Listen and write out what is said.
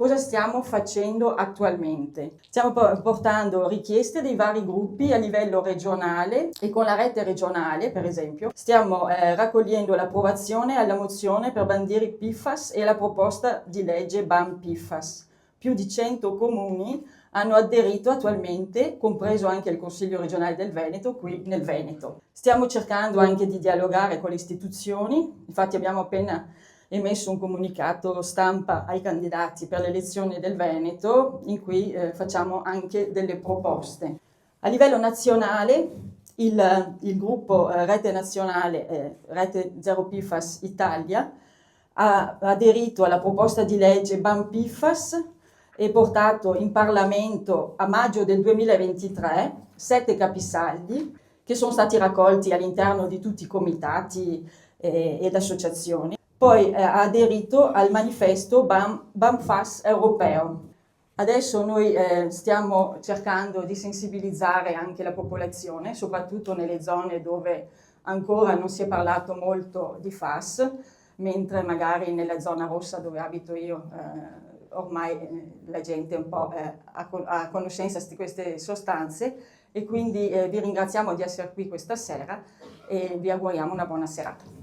Cosa stiamo facendo attualmente? Stiamo portando richieste dei vari gruppi a livello regionale e con la rete regionale, per esempio, stiamo raccogliendo l'approvazione alla mozione per bandire i PFAS e la proposta di legge Ban PFAS. Più di 100 comuni hanno aderito attualmente, compreso anche il Consiglio regionale del Veneto, qui nel Veneto. Stiamo cercando anche di dialogare con le istituzioni, infatti abbiamo appena emesso un comunicato stampa ai candidati per le elezioni del Veneto, in cui facciamo anche delle proposte. A livello nazionale, il gruppo Rete Nazionale, Rete Zero PFAS Italia, ha aderito alla proposta di legge Ban PFAS e portato in Parlamento a maggio del 2023 7 capisaldi che sono stati raccolti all'interno di tutti i comitati ed associazioni. Poi ha aderito al manifesto BAM-FAS europeo. Adesso noi stiamo cercando di sensibilizzare anche la popolazione, soprattutto nelle zone dove ancora non si è parlato molto di FAS, mentre magari nella zona rossa dove abito io ormai la gente un po' ha conoscenza di queste sostanze e quindi vi ringraziamo di essere qui questa sera e vi auguriamo una buona serata.